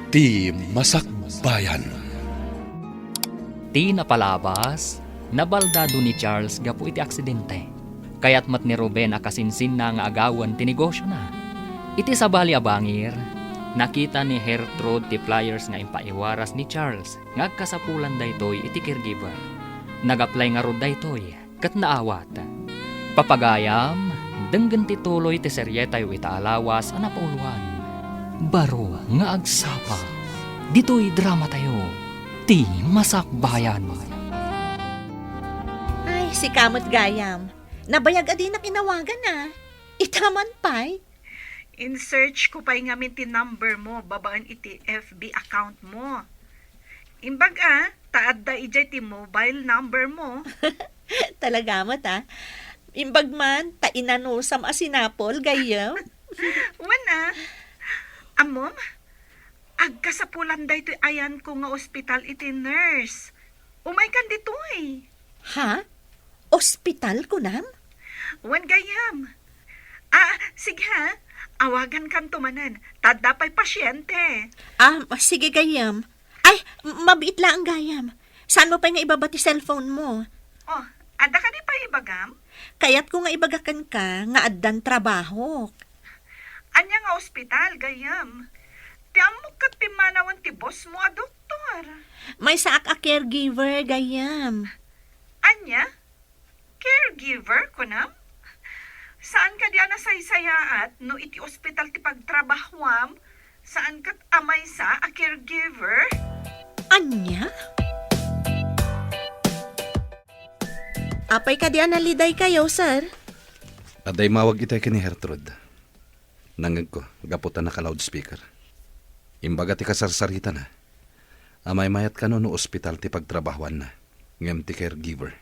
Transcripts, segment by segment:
Ti Masakbayan. Ti napalabas, nabaldado ni Charles gapu iti aksidente. Kaya't mat ni Ruben akasinsin na nga agawan ti negosyo na. Iti sabali abangir, nakita ni Gertrude ti flyers nga impaiwaras ni Charles nga agkasapulan daytoy iti caregiver. Nag-apply nga rod daytoy kat naawat. Papagayam, denggen ti tuloy ti serye tayo itaalawas ana pauluan. Baro nga agsapa, dito'y drama tayo, ti Masakbayan. Ay, si Kamot Gayam. Nabayag adi na kinawagan na. Itaman pa'y. In search ko pa'y ngamin ti number mo, babaan iti FB account mo. Imbag taad da ijay ti mobile number mo. Talaga mo ta. Imbag man, tainanusam asinapol, Gayam. Wana, amom, agkasapulan da ito ayan ko nga ospital iti nurse. Umay kan dito eh. Ha? Ospital ko nam? Wan gayam. Sige ha, awagan kan tumanan, tada pa'y pasyente. Sige, Gayam. Ay, mabiit lang ang Gayam. Saan mo pa nga ibabati cellphone mo? Oh, ada ka di pa ibagam? Kaya't ko nga ibagakan ka, nga addan trabaho. Anya nga ospital, gayam. Ti amok kat pimanawan ti boss mo a doktor. May saak a caregiver, Gayam. Anya? Caregiver ko na? Saan ka diyan nasaysayaat no iti ospital ti pagtrabahwam? Saan kat amay sa a caregiver? Anya? Apay ka diyan naliday kayo, sir? Aday mawag itay ka ni Gertrude. Nangag ko, gaputan na ka loudspeaker. Imbaga ti kasarsarita na. Amay mayat ka no ospital ti pagtrabahuan na. Ngem ti caregiver.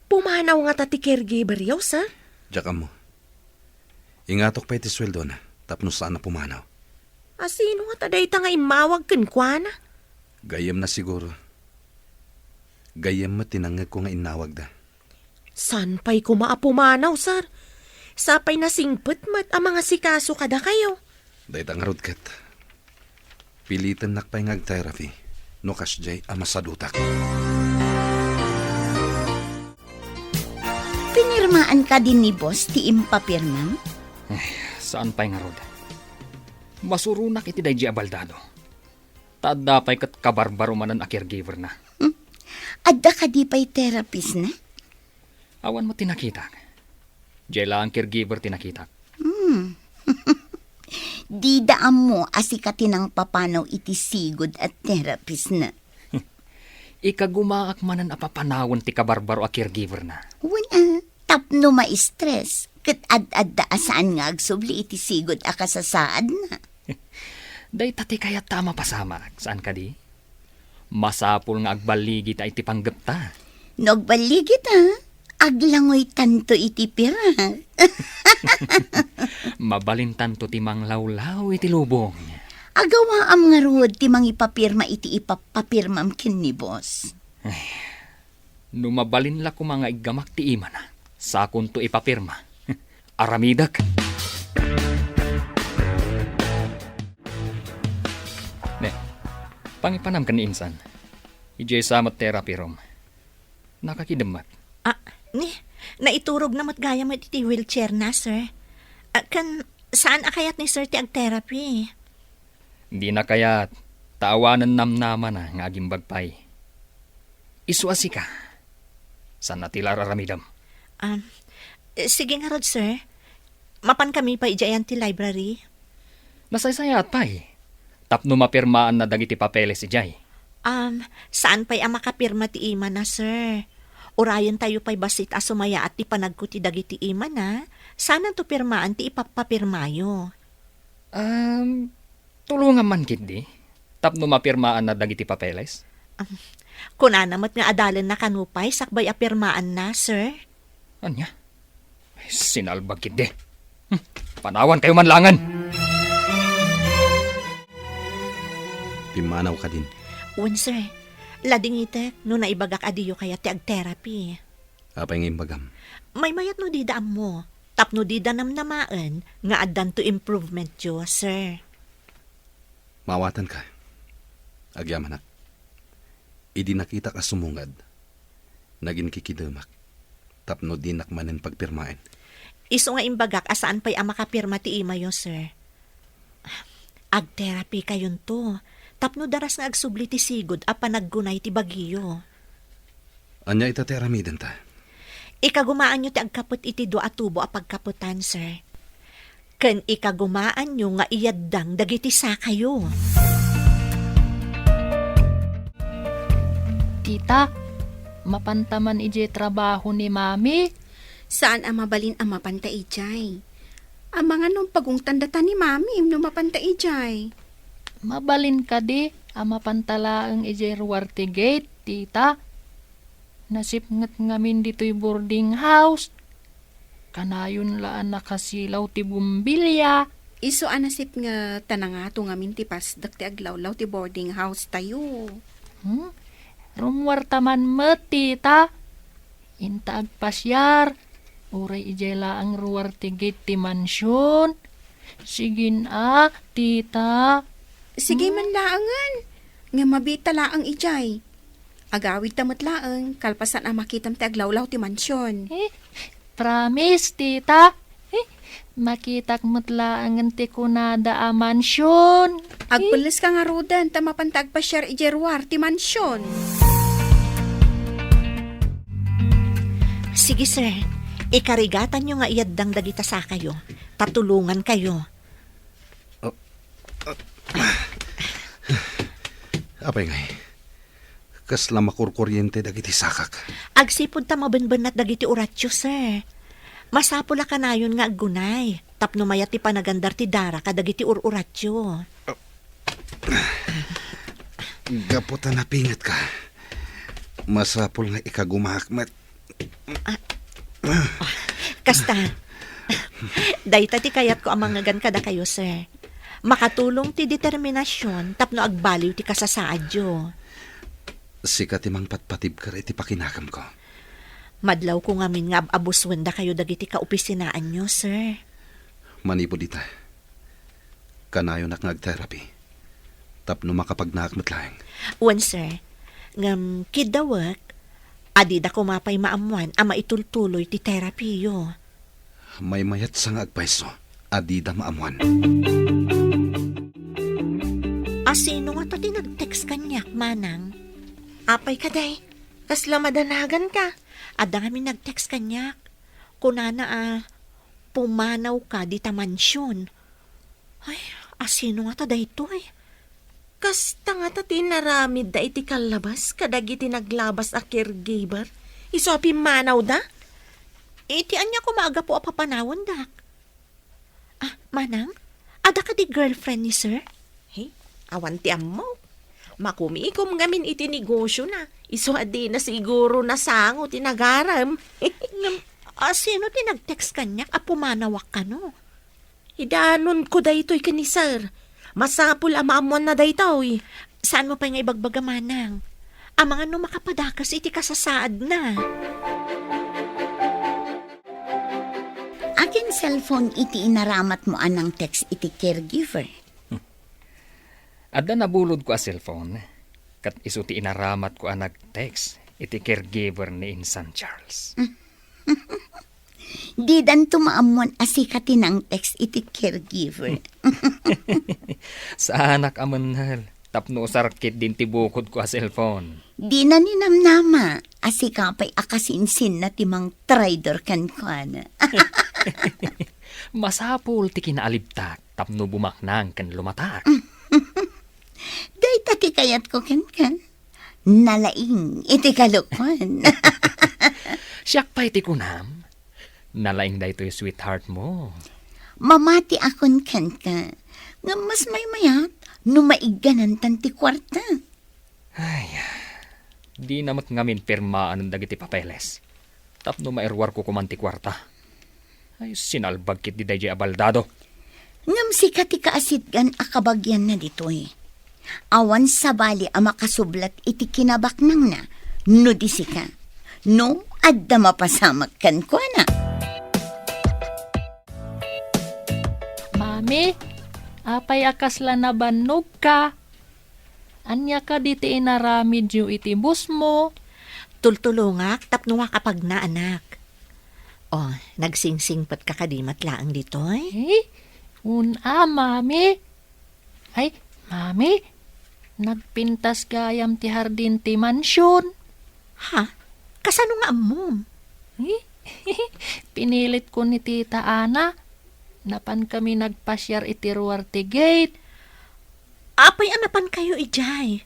Pumanaw nga ta ti caregiver yaw, sir? Diyak mo. Ingatok pa iti sweldo na. Tapno saan na pumanaw. Sino nga taday ta nga imawag kenkwana? Gayem na siguro. Gayem mo tinangag ko nga inawag da. San pa'y kumaapumanaw, sir? Sapay na singpet mat ang mga sikaso kada kayo. Dahit ang rudkat. Pilitan nakpay nga therapy. No kasjay amasadutak. Pinirmaan ka din ni boss ti impapirmam? Saan pa'y nga rod? Masurunak iti dayji abaldado. Tada pa'y kat kabarbaro manan a caregiver na. Adda ka di pa'y therapist na? Awan mo tinakita. Jela ang caregiver tinakita. Di daan mo asikatin ang papanaw iti sigod at therapist na. Ikagumaak manan a papanawon ti kabarbaro a caregiver na. Wala, tapno ma-stress. Kat ad-adda asaan nga agsubli iti sigod a kasasaad na. Day tati kaya tama pasama. Saan ka di? Masapul nga agbaligi ta iti panggapta. Nagbaligit aglangoy tanto iti pira. Mabalintan to ti manglawlaw iti lubong. Agawa am nga rod ti mangipapirma iti ipapapirmam kin ni boss. Numabalin la ko mga igamak ti ima na. Sakon to ipapirma. Aramidak. Ne, pangipanam ka ni insan. Ijay samat therapy room. Nakakidamat. Naiturog na matgaya mo iti wheelchair na, sir. Saan akayat ni sir ti ag-therapy? Di na kayat. Taawanan namnaman na nga aging bagpay. Isuasi ka. Saan natila raramidam? Sige nga rod, sir. Mapan kami pa ijayan ti library. Nasaysayat pa Tapno mapirmaan na dagiti papeles si Jay. Saan pa'y ang makapirma ti ima na, sir? Urayan tayo pa'y basit asumaya at ti panagkuti dagiti ima na. Sana to pirmaan ti ipapapirmayo. Tulungan man kindi. Tapno mapirmaan na dagiti papeles. Kunanamat nga adalan na kanupay, sakbay apirmaan na, sir. Anya? Sinalbag kindi. Panawan kayo manlangan. Pimanaw ka din. Un, sir. Lading itek, no naibagak adiyo kaya ti ag-therapy. Apay nga imbagam. May mayat no di daam mo. Tapno di danam namaan, nga addan to improvement yo, sir. Mawatan ka. Agyaman nak. Idi nakita ka sumungad. Naging kikidamak. Tapno di nakmanin pagpirmain. Iso nga imbagak asaan pa'y ang makapirma ti ima yo, sir. Ag-therapy kayon to. Tapno daras nga agsubli ti sigod a panaggunay ti bagiyo. Anya itateramiden ta. Ikagumaan nyo ti agkapot iti do atubo a pagkaputan, sir. Ken ikagumaan nyo nga iyaddang dagiti sa kayo. Tita, mapantaman ije trabaho ni mami. Saan ang mabalin ang mapanta ijay? Ang mga nung pagungtandatan ni mami no mapanta ijay. Mabalin ka di, ang mapantalaang ije ruwarte gate, tita. Nasipngat ngamin dito'y boarding house. Kanayon laan nakasilaw ti bumbilya. Iso anasip nga tanangato ngamin ti pasdak ti aglawlaw ti boarding house tayo. Rumwartaman mo, tita. Inta agpasyar. Uray ijela ang ruwarte gate ti mansyon. Sigin tita. Sige man laangan. Nga mabita laang ijay. Agawid tamat laang kalpasan ang makitam ti aglawlaw ti mansyon. Promise, tita. Makitak mutlaangan ti kunada a mansyon. Agpulis ka nga rodan ta mapantag pa share ijerwar ti mansyon. Sige, sir. Ikarigatan nyo nga iyaddang dagita sa kayo. Tatulungan kayo. Apay ngay. Kasla makurkuryente dagiti sakak. Agsipod ta mabenbenat dagiti uratyo, sir. Masapula ka na yun nga aggunay. Tapno mayat ti panagandar ti dara kadagiti ururatyo. Gaputan na pingat ka. Masapul nga ikagumakmat. Kasta, dayta ti kayat ko amangagan kada kayo, sir. Makatulong ti determinasyon tapno agbaliw ti kasasaadyo. Sikat imang patpatib ka iti pakinakam ko. Madlaw ko ngamin nga abuswenda kayo dagiti kaopisinaan nyo, sir. Manipo dita. Kanayon nak ngag-therapy. Tapno makapagnaakmat lang. Wan, sir. Ngam, kidawak, adida ko mapay maamuan ama itultuloy ti therapy yo. May mayat sa ngagpaiso. Adida maamuan. Sino nga to tinag-text kanyak, manang? Apay ka, day. Kasla madanagan ka. Ada kami nag-text kanyak. Kunana pumanaw ka di ta mansyon. Ay, sino nga to dayto eh? Kasta nga ta tinaramid da iti kalabas, kadagiti naglabas a caregiver. Iso manaw da? Iti anya ko maaga po apapanawon, dak. Manang? Ada ka di girlfriend ni sir? Hey, awan ti ammo. Makumikom ngamin iti negosyo na. Iso adi na siguro nasango tinagaram. Sino tinag-text kanyak? Pumanawak ka no? Hidanon ko daytoy kani sir. Masapul amaamuan na daytoy. Saan mo pa nga ibagbaga, manang? Ang mga no makapadakas iti kasasaad na. Akin cellphone iti inaramat mo anang text iti caregiver. Adda nabulod ko a cellphone. Kat iso ti inaramat ko ang nag-text. Iti caregiver ni Insan Charles. Di dan tumaamuan asikati ng text iti caregiver. Sa anak amanhal. Tapno sarkit din ti bukod ko a cellphone. Di na ninamnama asikapay akasinsin na timang trader kan kuana. Masapul ti kinaalibtak. Tapno bumaknang kan lumatak. Day tati kayat ko kan. Nalaing iti kalukwan. Siyak pa iti kunam. Nalaing da ito'y sweetheart mo. Mamati akon kan ka. Nga mas may mayat, numaiganan tanti kwarta. Ay, di namat ngamin pirmaan ng dagiti papeles. Tapno mairwar ko kumanti kwarta. Ay, sinalbag kit di dayjay abaldado. Ngam si kati kaasitgan akabagyan na dito eh. Awan sa bali ang makasublat iti kinabaknang na. No di sika. No, adda mapasamak kan ko na. Mami, Apay akasla na banog ka. Anya ka diti inaramid yu iti bus mo. Tultulungak, tapnuwa kapag na anak. Oh, nagsingsingpat ka kadimat laang ditoy. Mami. Ay, mami, nagpintas gayam ti hardin ti mansyon. Ha? Kasano nga amom? Pinilit ko ni Tita Ana. Napan kami nagpasyar iti ruwar ti gate. Apay anapan kayo ijay.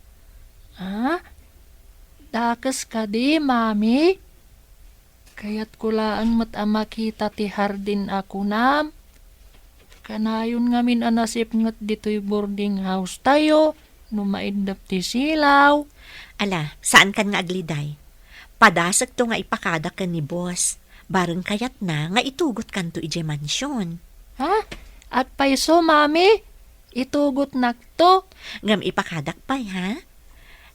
Dakas ka di, mami. Kaya't kulaan mat makita ti hardin ako nam. Kanayon ngamin anasip ngat dito'y boarding house tayo. Numaidap ti silaw. Ala, saan kan nga agliday? Padasag to nga ipakada ka ni boss. Bareng kayat na nga itugot kan to ije mansyon. At paiso, mami. Itugot nakto. Ngam ipakadak pay, ha?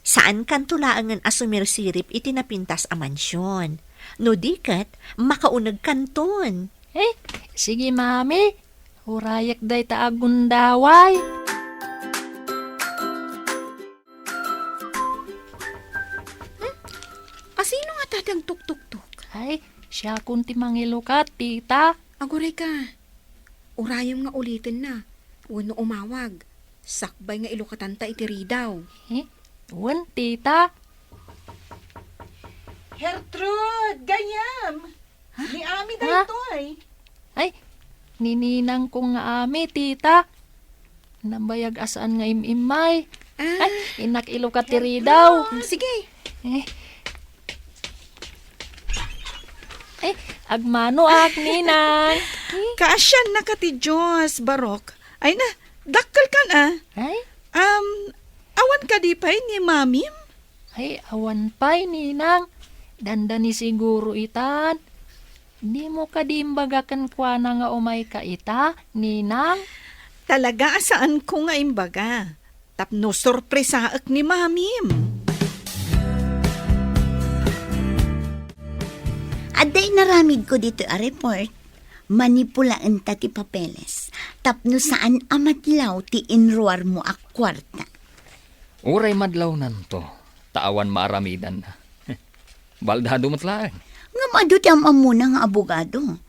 Saan kan tulaangan asumir sirip itinapintas a mansyon? No dikat, makaunag kanton. Sige, mami. Hurayak day taagundaway. Asino nga tatang tuk-tuk-tuk? Ay, siya kunti mangilukat, tita. Aguray ka. Urayam nga ulitin na. Wano umawag. Sakbay nga ilukatanta itiri daw. Wan, tita. Gertrude, gayam. Ni Ami daytoy. Ay, nininang ko nga ami, tita. Nabayag asaan nga imimay. Ay, inak ilukat tiri daw. Sige. Agmano ak, ninang. Kaasyan na ka ti Diyos, Barok. Ay na, dakkel kan Ay, awan ka di pa'y ni Mamim? ay, awan pa'y, ninang. Dandani siguro itan. Di mo kadimbagakan kwa na nga umay ka ita, ninang. Talaga asaan ko nga imbaga. Tapno sorpresaak ni Mamim. Aday naramid ko dito a report. Manipulaan ta ti papeles. Tapno saan amadlaw ti inruar mo a kwarta. Uray madlaw nanto. Taawan maaramidan na. Baldado matlaan. Nga mado ti amamuna nga abogado.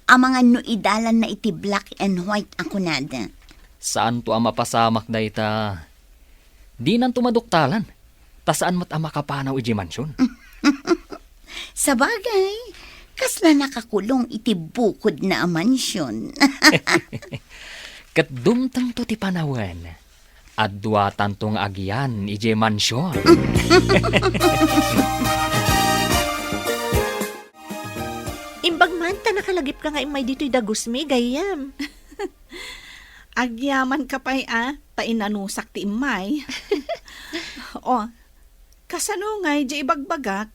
Ang mga no idalan na iti black and white ako nada. Saan to ang mapasamak da ita? Di nan tumaduktalan. Ta saan mat ang makapanaw iji mansyon? Sa bagay, kasla nakakulong iti bukod na amansyon. Kat dumtang to ti panawan. At duwatan tong agyan iji mansyon. Imbag man, ta nakalagip ka nga imay dito'y dagusmi, gayam. Agyaman ka pa'y painanusak ti imay. Kasano nga iji ibagbagak?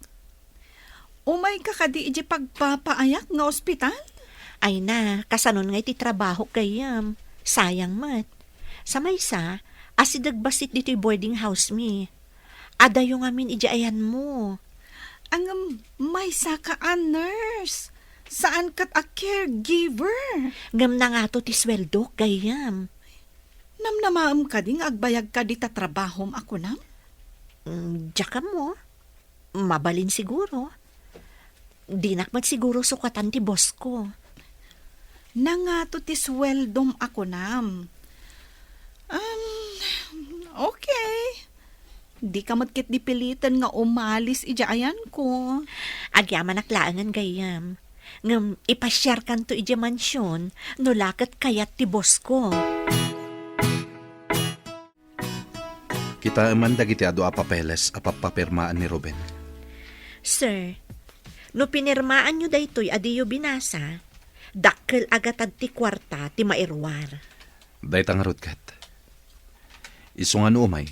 Umay ka kadi iji pagpapaayak nga ospital? Ay na, kasanon nga iti trabaho gayam. Sayang mat. Sa maysa, asidagbasit dito'y boarding house mi. Adayo nga min iji ayan mo. Ang may saka a nurse. Saan kat a caregiver? Ngam na nga to ti sweldo, gayam. Namnamaam ka ding agbayag ka di tatrabahom ako na? Diya mo. Mabalin siguro. Di nakmat siguro sukatan ti boss ko. Na nga to ti sweldom ako nam. Okay. Di ka matkit dipilitan nga umalis ijaayan ko. Agyaman aklaangan gayam. Ngam ipasyar kan to ija mansyon, no lakat kayat ti boss ko. Kita man dagiti adu a papeles a papapirmaan ni Ruben. Sir, no pinirmaan nyo daytoy adiyo binasa, dakkel agatad ti kwarta ti mairwar. Daytang rutkat. Isungan umay,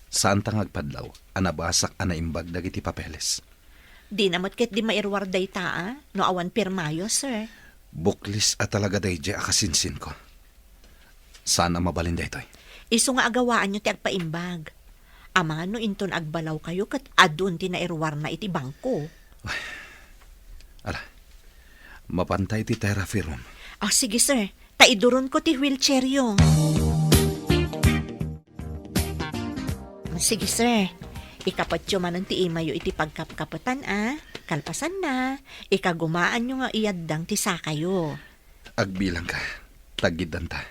saan tang agpadlaw, anabasak anaimbag dagiti papeles. Di namat ket di mairwar dayta no awan pirmayo, sir. Buklis at talaga dayje akasinsin ko. Saan ang mabalin daytoy? Isu nga agawaan nyo ti agpaimbag. Ama no inton agbalaw kayo kat adun ti nairwar na iti bangko. Ala, mapantay ti therapy room. Sige sir, taiduron ko ti wheelchair yung. Sige, sir. Ikapatyo man ang ti imayo iti pagkapkapatan, kalpasan na. Ikagumaan nyo nga iyaddang ti sakayo. Agbilang ka. Tagidan ta.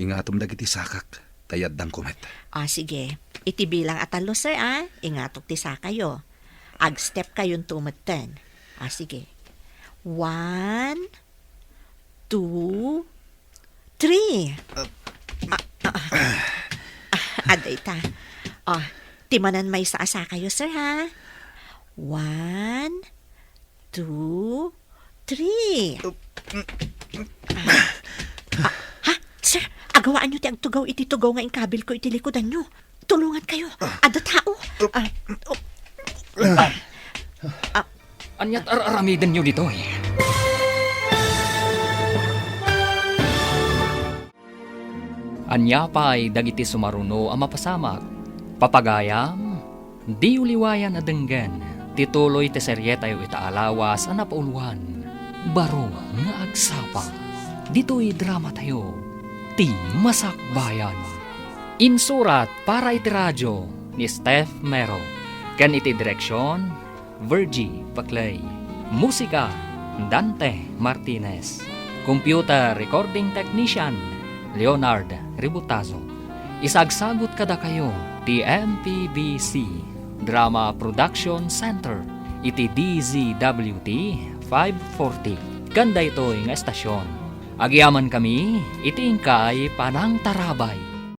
Ingatom dagiti sakak. Tayaddang kumet. Sige. Iti bilang atalo, sir, Ingatok ti sakayo. Ag-step kayon tumeten. Sige. 1, 2, 3. Aday ta. Timanan may sa asa kayo, sir, 1, 2, 3. Sir, agawaan nyo ti agtugaw iti tugaw nga ingkabil ko iti likodan nyo. Tulungan kayo. Ada tao. Anyat aramiden nyo dito eh. Anya pa'y dagiti sumaruno ang mapasamak. Papagayam, di uliwayan na denggan. Tituloy ti seryetayo itaalawas ang napauluan. Baro nga agsapa. Dito'y drama tayo. Ti Masakbayan. Insurat para iti radyo ni Steph Mero. Kan iti direksyon, Virgie Baclay. Musika, Dante Martinez. Computer recording technician, Leonard Ributazo. Isagsagot kada kayo, ti MPBC Drama Production Center, iti DZWT 540. Ganda ito nga estasyon. Agyaman kami, iti ingkay panang tarabay.